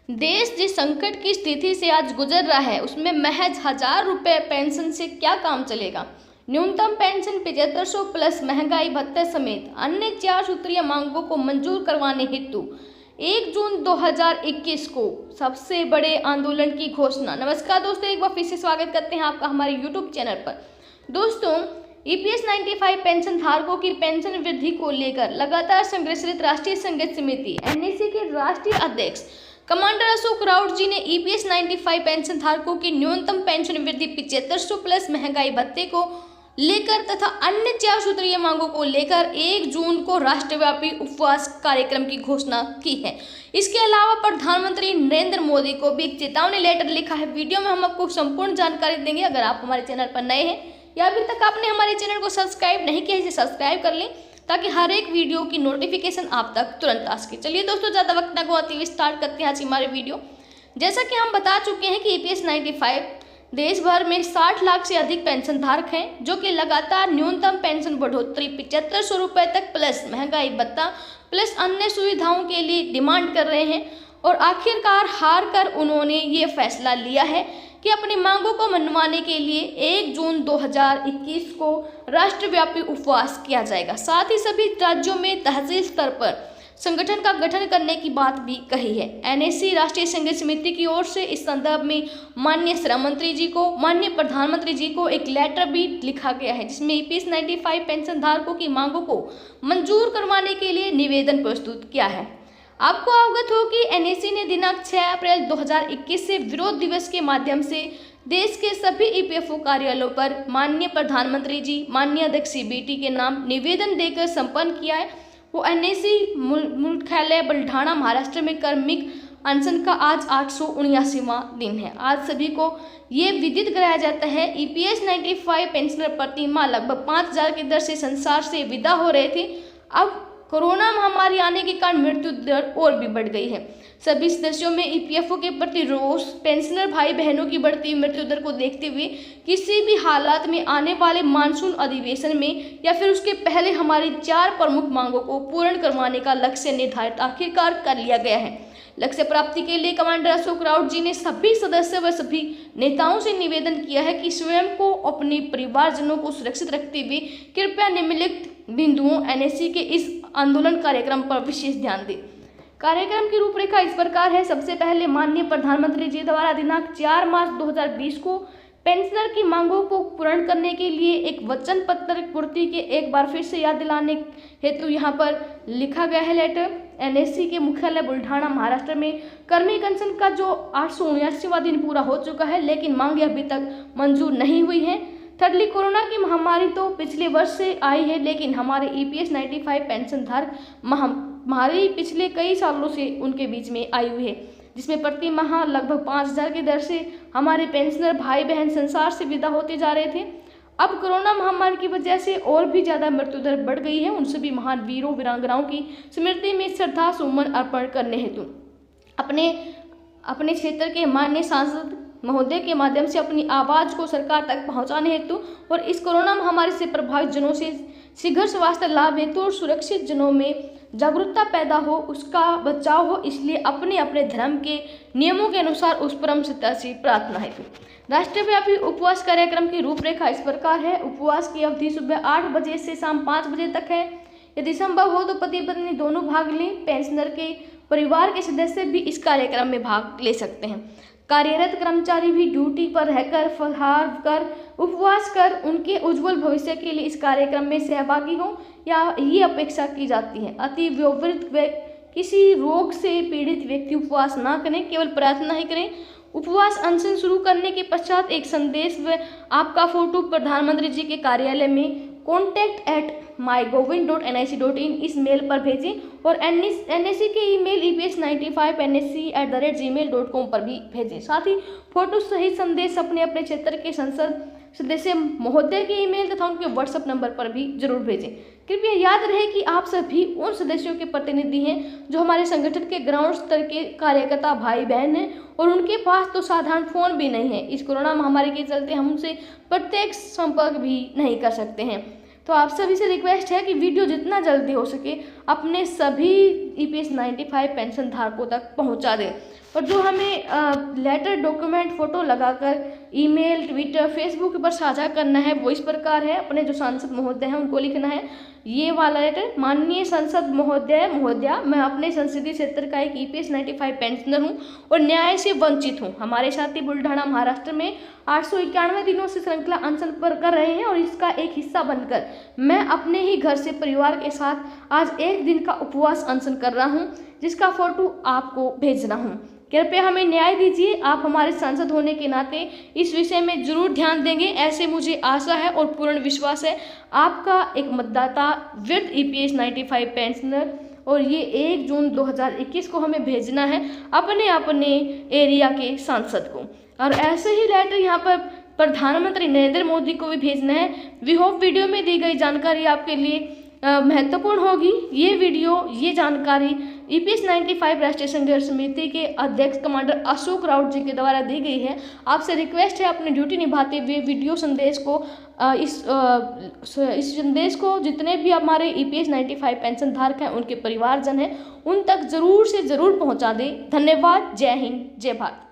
देश जिस संकट की स्थिति से आज गुजर रहा है उसमें महज 1,000 रुपये पेंशन से क्या काम चलेगा। न्यूनतम पेंशन 7500 प्लस महंगाई भत्ते समेत अन्य 4 सूत्रीय मांगों को मंजूर करवाने हेतु 1 जून 2021 को सबसे बड़े आंदोलन की घोषणा। नमस्कार दोस्तों, एक बार फिर से स्वागत करते हैं आपका हमारे यूट्यूब चैनल पर। दोस्तों, ईपीएस 95 पेंशन धारकों की पेंशन वृद्धि को लेकर लगातार संघर्षरत राष्ट्रीय संघर्ष समिति एनएसी के राष्ट्रीय अध्यक्ष कमांडर अशोक राउत जी ने ईपीएस 95 पेंशन धारकों की न्यूनतम पेंशन वृद्धि 7500 प्लस महंगाई भत्ते को लेकर तथा अन्य 4 सूत्रीय मांगों को लेकर 1 जून को राष्ट्रव्यापी उपवास कार्यक्रम की घोषणा की है। इसके अलावा प्रधानमंत्री नरेंद्र मोदी को भी एक चेतावनी लेटर लिखा है। वीडियो में हम आपको संपूर्ण जानकारी देंगे। अगर आप हमारे चैनल पर नए हैं या अभी तक आपने हमारे चैनल को सब्सक्राइब नहीं किया, इसे सब्सक्राइब कर लें ताकि हर एक वीडियो की नोटिफिकेशन आप तक तुरंत आ सके। चलिए दोस्तों, ज़्यादा वक्त न गवाते हुए स्टार्ट करते हैं आज हमारे वीडियो। जैसा कि हम बता चुके हैं कि ईपीएस 95 देश भर में 60 लाख से अधिक पेंशन धारक हैं जो कि लगातार न्यूनतम पेंशन बढ़ोतरी 7500 रुपये तक प्लस महंगाई भत्ता प्लस अन्य सुविधाओं के लिए डिमांड कर रहे हैं। और आखिरकार हार कर उन्होंने ये फैसला लिया है कि अपनी मांगों को मनवाने के लिए 1 जून 2021 को राष्ट्रव्यापी उपवास किया जाएगा। साथ ही सभी राज्यों में तहसील स्तर पर संगठन का गठन करने की बात भी कही है। एनएसी राष्ट्रीय संघर्ष समिति की ओर से इस संदर्भ में माननीय श्रम मंत्री जी को, माननीय प्रधानमंत्री जी को एक लेटर भी लिखा गया है जिसमें ईपीएस 95 पेंशन धारकों की मांगों को मंजूर करवाने के लिए निवेदन प्रस्तुत किया है। आपको अवगत हो कि एनएसी ने दिनांक 6 अप्रैल 2021 से विरोध दिवस के माध्यम से देश के सभी ईपीएफओ कार्यालयों पर माननीय प्रधानमंत्री जी, माननीय अध्यक्ष सीबीटी के नाम निवेदन देकर संपन्न किया है। वो एनएसी मुख्यालय बुल्ढाना महाराष्ट्र में कार्मिक अनशन का आज 879वां दिन है। आज सभी को ये विदित कराया जाता है। ईपीएस 95 पेंशनर प्रति माह लगभग 5000 की दर से संसार से विदा हो रहे थे। अब कोरोना महामारी आने के कारण मृत्यु दर और भी बढ़ गई है। सभी सदस्यों में ईपीएफओ के प्रति रोष, पेंशनर भाई बहनों की बढ़ती मृत्यु दर को देखते हुए किसी भी हालात में आने वाले मानसून अधिवेशन में या फिर उसके पहले हमारी 4 प्रमुख मांगों को पूर्ण करवाने का लक्ष्य निर्धारित आखिरकार कर लिया गया है। लक्ष्य प्राप्ति के लिए कमांडर अशोक राउत जी ने सभी सदस्यों व सभी नेताओं से निवेदन किया है कि स्वयं को अपने परिवारजनों को सुरक्षित रखते हुए कृपया निम्नलिखित बिंदुओं एनएसी के इस आंदोलन कार्यक्रम पर विशेष ध्यान दें। कार्यक्रम की रूपरेखा इस प्रकार है। सबसे पहले माननीय प्रधानमंत्री जी द्वारा दिनांक 4 मार्च 2020 को पेंशनर की मांगों को पूर्ण करने के लिए एक वचन पत्र पूर्ति के एक बार फिर से याद दिलाने हेतु यहाँ पर लिखा गया है लेटर। एनएसी के मुख्यालय बुल्ढाना महाराष्ट्र में कर्मी अनशन का जो 879वां दिन पूरा हो चुका है, लेकिन मांगे अभी तक मंजूर नहीं हुई है। थर्डली, कोरोना की महामारी तो पिछले वर्ष से आई है, लेकिन हमारे ईपीएस 95 पेंशन धारक महामारी पिछले कई सालों से उनके बीच में आई हुई है, जिसमें प्रति माह लगभग 5000 की दर से हमारे पेंशनर भाई बहन संसार से विदा होते जा रहे थे। अब कोरोना महामारी की वजह से और भी ज़्यादा मृत्यु दर बढ़ गई है। उन सभी महान वीरों वीरांगनाओं की स्मृति में श्रद्धा सुमन अर्पण करने हेतु अपने क्षेत्र के माननीय सांसद महोदय के माध्यम से अपनी आवाज़ को सरकार तक पहुंचाने हेतु और इस कोरोना महामारी से प्रभावित जनों से शीघ्र स्वास्थ्य लाभ हेतु और सुरक्षित जनों में जागरूकता पैदा हो, उसका बचाव हो, इसलिए अपने अपने धर्म के नियमों के अनुसार उस परम सत्ता से प्रार्थना हेतु राष्ट्रव्यापी उपवास कार्यक्रम की रूपरेखा इस प्रकार है। उपवास की अवधि सुबह 8 बजे से शाम 5 बजे तक है। यदि संभव हो तो पति पत्नी दोनों भाग लें। पेंशनर के परिवार के सदस्य भी इस कार्यक्रम में भाग ले सकते हैं। कार्यरत कर्मचारी भी ड्यूटी पर रहकर फलाहार कर उपवास कर उनके उज्जवल भविष्य के लिए इस कार्यक्रम में सहभागी हों या ये अपेक्षा की जाती है। अति वयोवृद्ध किसी रोग से पीड़ित व्यक्ति उपवास ना करें, केवल प्रार्थना ही करें। उपवास अनशन शुरू करने के पश्चात एक संदेश व आपका फोटो प्रधानमंत्री जी के कार्यालय में contact@mygov.nic.in इस मेल पर भेजें और एनएसी के ईमेल eps95nsc@gmail.com पर भी भेजें। साथ ही फोटो सहित संदेश अपने अपने क्षेत्र के संसद सदस्य महोदय के ईमेल तथा उनके व्हाट्सएप नंबर पर भी जरूर भेजें। कृपया याद रहे कि आप सभी उन सदस्यों के प्रतिनिधि हैं जो हमारे संगठन के ग्राउंड स्तर के कार्यकर्ता भाई बहन हैं और उनके पास तो साधारण फ़ोन भी नहीं है। इस कोरोना महामारी के चलते हम उनसे प्रत्यक्ष संपर्क भी नहीं कर सकते हैं। तो आप सभी से रिक्वेस्ट है कि वीडियो जितना जल्दी हो सके अपने सभी ईपीएस 95 पेंशन धारकों तक पहुंचा दें। और जो हमें लेटर, डॉक्यूमेंट, फ़ोटो लगाकर ईमेल, ट्विटर, फेसबुक पर साझा करना है वो इस प्रकार है। अपने जो सांसद महोदय हैं उनको लिखना है ये वाला लेटर। माननीय संसद महोदया, मैं अपने संसदीय क्षेत्र का एक EPS 95 पेंशनर हूँ और न्याय से वंचित हूँ। हमारे साथी बुल्ढाना महाराष्ट्र में 891 दिनों से श्रृंखला अनशन पर कर रहे हैं और इसका एक हिस्सा बनकर मैं अपने ही घर से परिवार के साथ आज 1 दिन का उपवास अनशन कर रहा हूँ, जिसका फोटो आपको भेज रहा हूँ। कृपया हमें न्याय दीजिए। आप हमारे सांसद होने के नाते इस विषय में जरूर ध्यान देंगे, ऐसे मुझे आशा है और पूर्ण विश्वास है। आपका एक मतदाता, वृद्ध EPS 95 पेंशनर। और ये 1 जून 2021 को हमें भेजना है अपने अपने एरिया के सांसद को। और ऐसे ही लेटर यहाँ पर प्रधानमंत्री नरेंद्र मोदी को भी भेजना है। वी होप वीडियो में दी गई जानकारी आपके लिए महत्वपूर्ण होगी। ये जानकारी EPS 95 राष्ट्रीय संघर्ष समिति के अध्यक्ष कमांडर अशोक राउत जी के द्वारा दी गई है। आपसे रिक्वेस्ट है अपनी ड्यूटी निभाते हुए वीडियो संदेश को इस संदेश को जितने भी हमारे EPS 95 पेंशन धारक हैं, उनके परिवारजन हैं, उन तक जरूर से जरूर पहुंचा दें। धन्यवाद। जय हिंद, जय भारत।